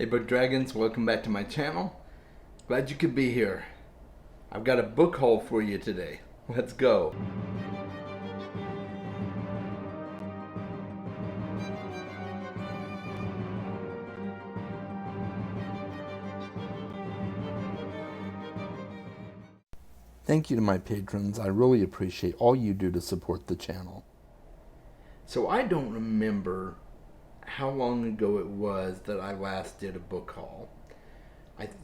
Hey Book Dragons, welcome back to my channel. Glad you could be here. I've got a book haul for you today. Let's go. Thank you to my patrons. I really appreciate all you do to support the channel. So I don't remember how long ago it was that I last did a book haul.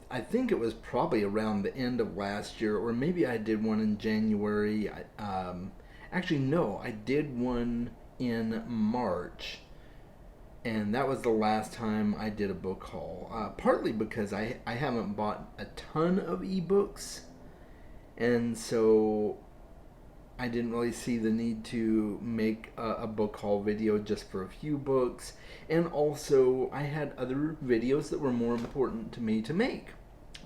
I think it was probably around the end of last year, or maybe I did one in January. Actually, no, I did one in March, and that was the last time I did a book haul. Partly because I haven't bought a ton of ebooks, and so I didn't really see the need to make a book haul video just for a few books. And also, I had other videos that were more important to me to make.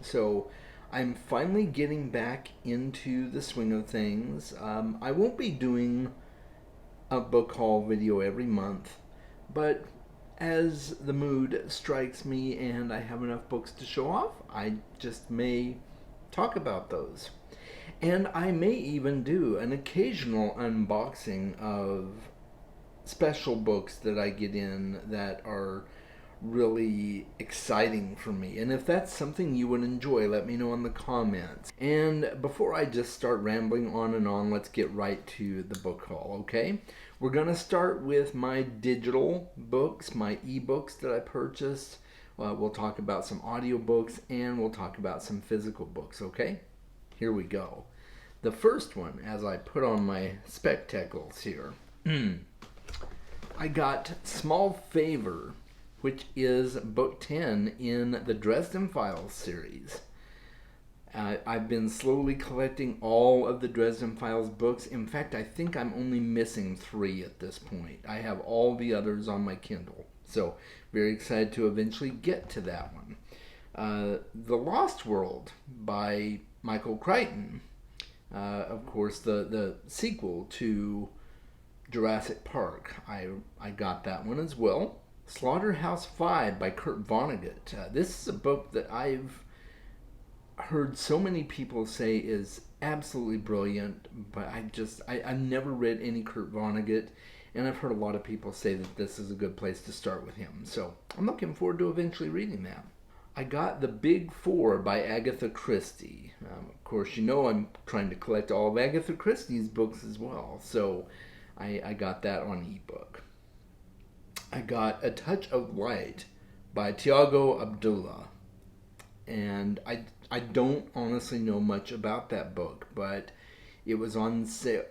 So, I'm finally getting back into the swing of things. I won't be doing a book haul video every month, but as the mood strikes me and I have enough books to show off, I just may talk about those. And I may even do an occasional unboxing of special books that I get in that are really exciting for me. And if that's something you would enjoy, let me know in the comments. And before I just start rambling on and on, let's get right to the book haul, okay? We're going to start with my digital books, my ebooks that I purchased. We'll talk about some audiobooks, and we'll talk about some physical books, okay? Here we go. The first one, as I put on my spectacles here, I got Small Favor, which is book 10 in the Dresden Files series. I've been slowly collecting all of the Dresden Files books. In fact, I think I'm only missing 3 at this point. I have all the others on my Kindle. So, very excited to eventually get to that one. The Lost World by Michael Crichton. Of course, the sequel to Jurassic Park. I got that one as well. Slaughterhouse-Five by Kurt Vonnegut. This is a book that I've heard so many people say is absolutely brilliant, but I've never read any Kurt Vonnegut, and I've heard a lot of people say that this is a good place to start with him. So I'm looking forward to eventually reading that. I got The Big Four by Agatha Christie. Of course, you know I'm trying to collect all of Agatha Christie's books as well, so I got that on ebook. I got A Touch of Light by Tiago Abdullah. And I don't honestly know much about that book, but it was on sale.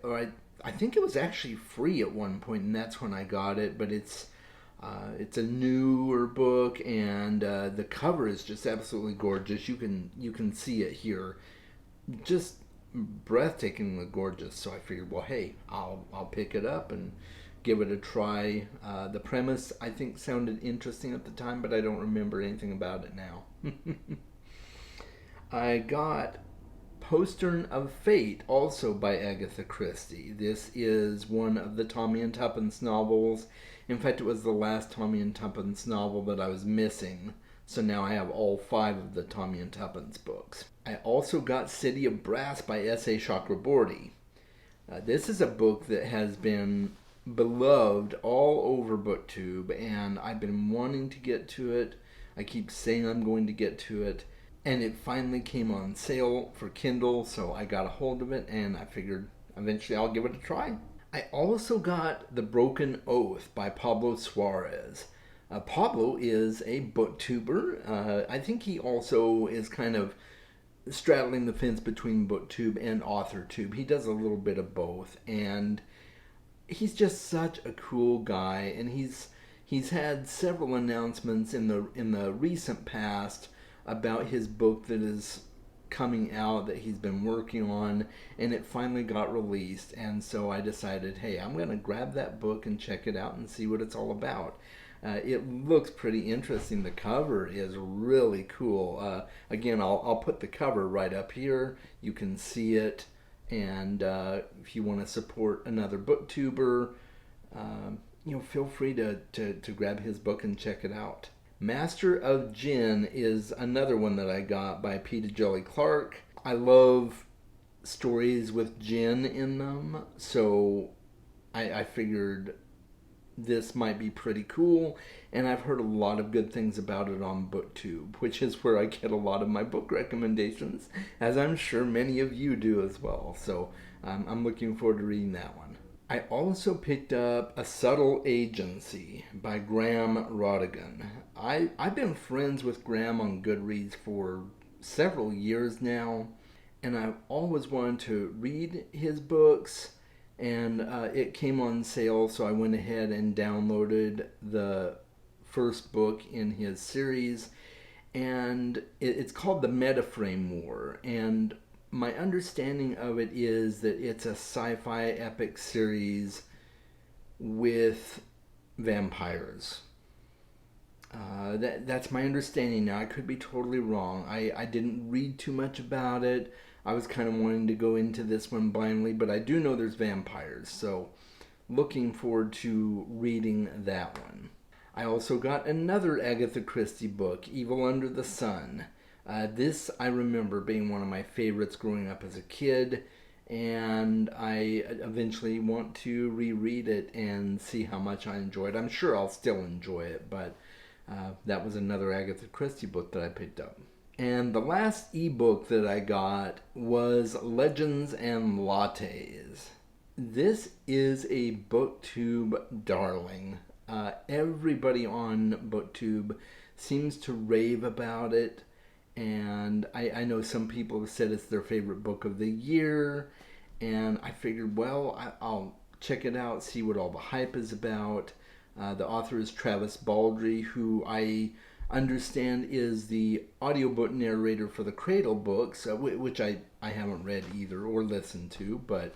I think it was actually free at one point, and that's when I got it, but it's a newer book, and the cover is just absolutely gorgeous. You can see it here, just breathtakingly gorgeous. So I figured, well, hey, I'll pick it up and give it a try. The premise I think sounded interesting at the time, but I don't remember anything about it now. I got Postern of Fate, also by Agatha Christie. This is one of the Tommy and Tuppence novels. In fact, it was the last Tommy and Tuppence novel that I was missing, so now I have all 5 of the Tommy and Tuppence books. I also got City of Brass by S.A. Chakraborty. This is a book that has been beloved all over BookTube, and I've been wanting to get to it. I keep saying I'm going to get to it, and it finally came on sale for Kindle, so I got a hold of it, and I figured eventually I'll give it a try. I also got The Broken Oath by Pablo Suarez. Pablo is a booktuber. I think he also is kind of straddling the fence between booktube and authortube. He does a little bit of both, and he's just such a cool guy, and he's had several announcements in the recent past about his book that is coming out that he's been working on, and it finally got released. And so I decided, hey, I'm going to grab that book and check it out and see what it's all about. It looks pretty interesting. The cover is really cool. Again, I'll put the cover right up here. You can see it. And if you want to support another booktuber, feel free to grab his book and check it out. Master of Jinn is another one that I got by Peter Jelly Clark. I love stories with jinn in them, so I figured this might be pretty cool, and I've heard a lot of good things about it on BookTube, which is where I get a lot of my book recommendations, as I'm sure many of you do as well. So I'm looking forward to reading that one. I also picked up A Subtle Agency by Graham Rodigan. I've been friends with Graham on Goodreads for several years now, and I've always wanted to read his books, and it came on sale, so I went ahead and downloaded the first book in his series, and it's called The Metaframe War, and my understanding of it is that it's a sci-fi epic series with vampires. That's my understanding now. I could be totally wrong. I didn't read too much about it. I was kind of wanting to go into this one blindly, but I do know there's vampires, so looking forward to reading that one. I also got another Agatha Christie book, Evil Under the Sun. This I remember being one of my favorites growing up as a kid, and I eventually want to reread it and see how much I enjoyed. I'm sure I'll still enjoy it, but that was another Agatha Christie book that I picked up. And the last ebook that I got was Legends and Lattes. This is a BookTube darling. Everybody on BookTube seems to rave about it. And I know some people have said it's their favorite book of the year, and I figured, well, I'll check it out, see what all the hype is about. The author is Travis Baldree, who I understand is the audiobook narrator for the Cradle books, which I haven't read either or listened to, but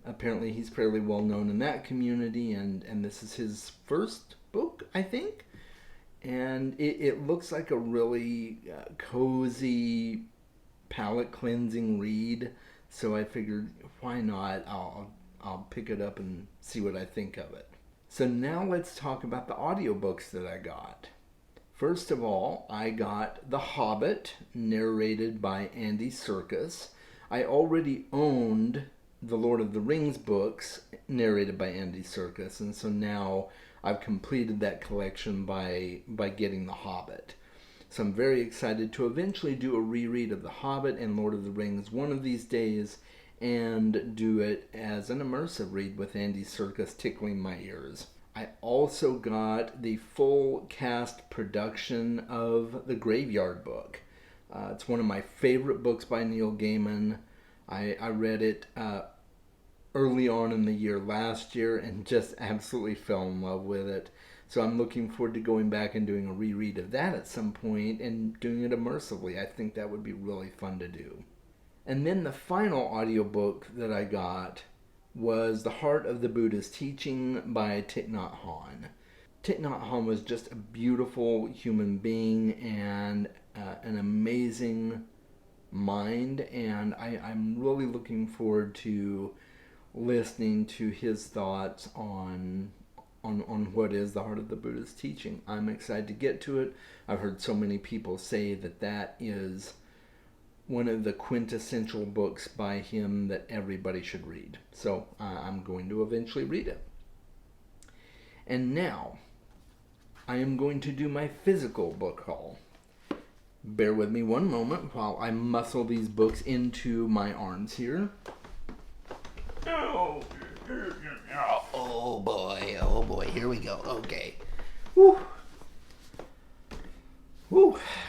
apparently he's fairly well known in that community, and this is his first book, I think. And it looks like a really cozy, palate-cleansing read. So I figured, why not? I'll pick it up and see what I think of it. So now let's talk about the audiobooks that I got. First of all, I got The Hobbit, narrated by Andy Serkis. I already owned the Lord of the Rings books, narrated by Andy Serkis, and so now I've completed that collection by getting The Hobbit. So I'm very excited to eventually do a reread of The Hobbit and Lord of the Rings one of these days, and do it as an immersive read with Andy Serkis tickling my ears. I also got the full cast production of The Graveyard Book. It's one of my favorite books by Neil Gaiman. I read it early on in the year last year and just absolutely fell in love with it. So I'm looking forward to going back and doing a reread of that at some point and doing it immersively. I think that would be really fun to do. And then the final audiobook that I got was The Heart of the Buddha's Teaching by Thich Nhat Hanh. Thich Nhat Hanh was just a beautiful human being and an amazing mind, and I'm really looking forward to listening to his thoughts on what is the heart of the Buddha's teaching. I'm excited to get to it. I've heard so many people say that is one of the quintessential books by him that everybody should read. So I'm going to eventually read it. And now, I am going to do my physical book haul. Bear with me one moment while I muscle these books into my arms here. Oh boy, here we go. Okay. Woo.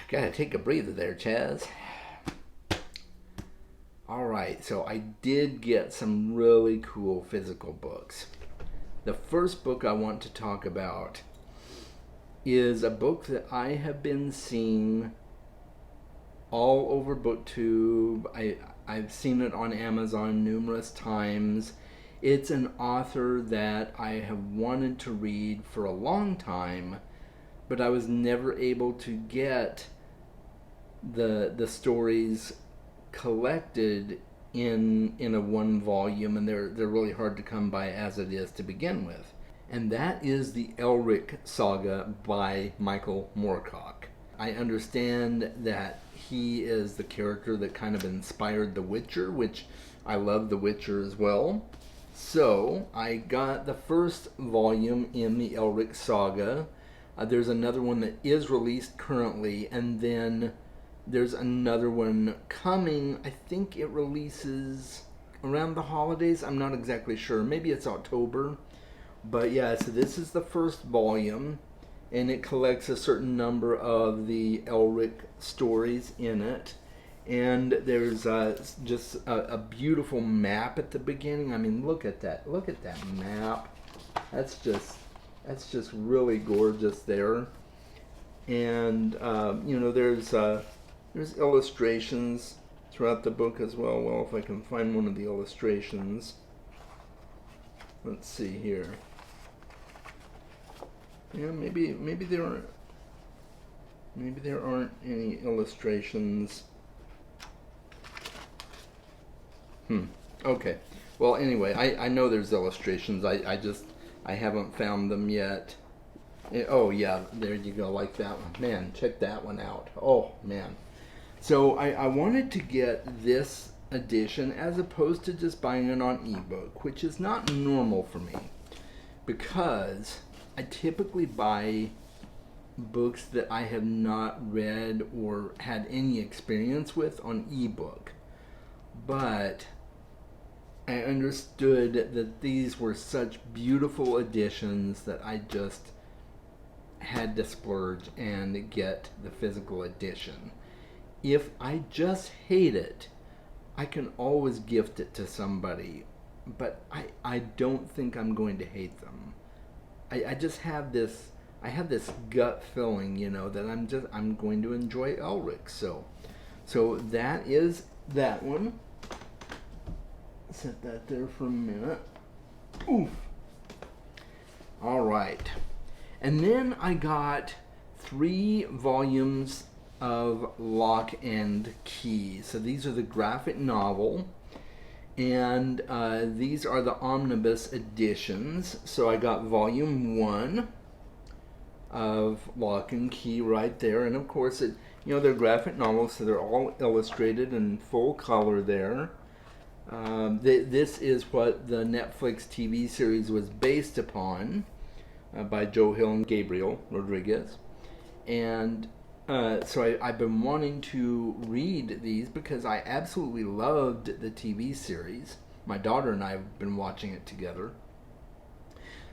Gotta take a breather there, Chaz. Alright, so I did get some really cool physical books. The first book I want to talk about is a book that I have been seeing all over BookTube. I've seen it on Amazon numerous times. It's an author that I have wanted to read for a long time, but I was never able to get the stories collected in a one volume, and they're really hard to come by as it is to begin with. and that is the Elric saga by Michael Moorcock. I understand that he is the character that kind of inspired The Witcher, which I love The Witcher as well. So I got the first volume in the Elric saga. There's another one that is released currently, and then there's another one coming. I think it releases around the holidays. I'm not exactly sure. Maybe it's October. But yeah, so this is the first volume, and it collects a certain number of the Elric stories in it. And there's just a beautiful map at the beginning. I mean, look at that. Look at that map. That's just really gorgeous there. And there's illustrations throughout the book as well. Well, if I can find one of the illustrations. Let's see here. Yeah, maybe there aren't any illustrations. Okay. Well, anyway, I know there's illustrations. I haven't found them yet. Oh yeah, there you go, like that one. Man, check that one out. Oh man. So I wanted to get this edition as opposed to just buying it on ebook, which is not normal for me, because I typically buy books that I have not read or had any experience with on ebook. But I understood that these were such beautiful editions that I just had to splurge and get the physical edition. If I just hate it, I can always gift it to somebody, but I don't think I'm going to hate them. I just have this gut feeling, that I'm going to enjoy Elric. So that is that one. Set that there for a minute. Oof. All right. And then I got 3 volumes of Lock and Key. So these are the graphic novel, and these are the omnibus editions. So I got volume 1 of Lock and Key right there, and of course they're graphic novels, so they're all illustrated in full color there. This is what the Netflix TV series was based upon, by Joe Hill and Gabriel Rodriguez. And so I've been wanting to read these because I absolutely loved the TV series. My daughter and I have been watching it together.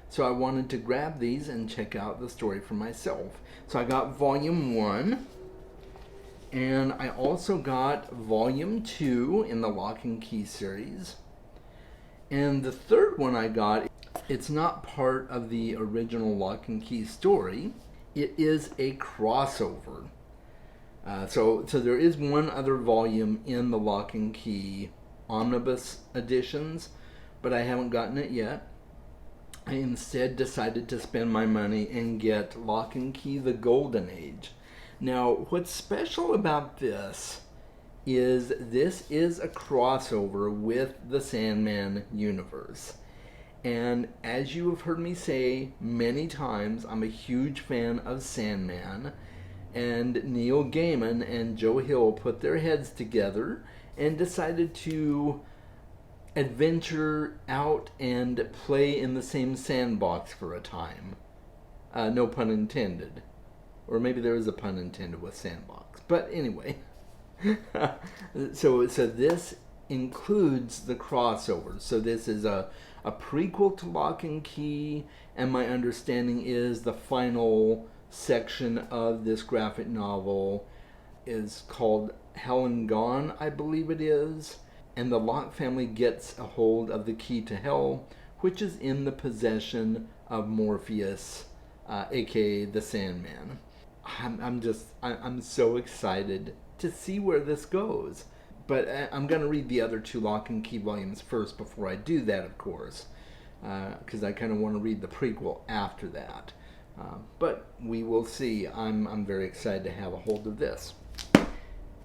So I wanted to grab these and check out the story for myself. So I got volume 1. And I also got volume 2 in the Lock and Key series. And the third one I got, it's not part of the original Lock and Key story. It is a crossover. So there is one other volume in the Lock and Key omnibus editions, but I haven't gotten it yet. I instead decided to spend my money and get Lock and Key: The Golden Age. Now, what's special about this is a crossover with the Sandman universe. And as you have heard me say many times, I'm a huge fan of Sandman. And Neil Gaiman and Joe Hill put their heads together and decided to adventure out and play in the same sandbox for a time. No pun intended. Or maybe there is a pun intended with sandbox. But anyway. So this includes the crossover. So this is a prequel to Lock and Key, and my understanding is the final section of this graphic novel is called Hell Gone, I believe it is. And the Locke family gets a hold of the key to hell, which is in the possession of Morpheus, aka the Sandman. I'm so excited to see where this goes. But I'm going to read the other 2 Lock and Key volumes first before I do that, of course, because I kind of want to read the prequel after that. But we will see. I'm very excited to have a hold of this.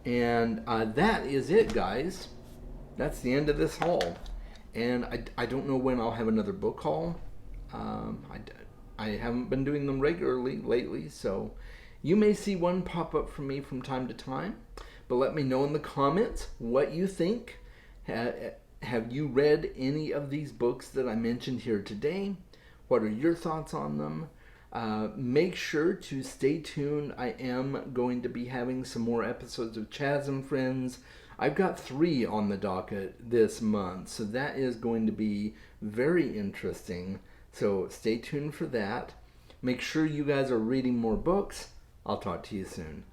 And that is it, guys. That's the end of this haul. And I don't know when I'll have another book haul. I haven't been doing them regularly lately, so you may see one pop up from me from time to time. But let me know in the comments what you think. Have you read any of these books that I mentioned here today? What are your thoughts on them? Make sure to stay tuned. I am going to be having some more episodes of Chaz and Friends. I've got 3 on the docket this month, so that is going to be very interesting. So stay tuned for that. Make sure you guys are reading more books. I'll talk to you soon.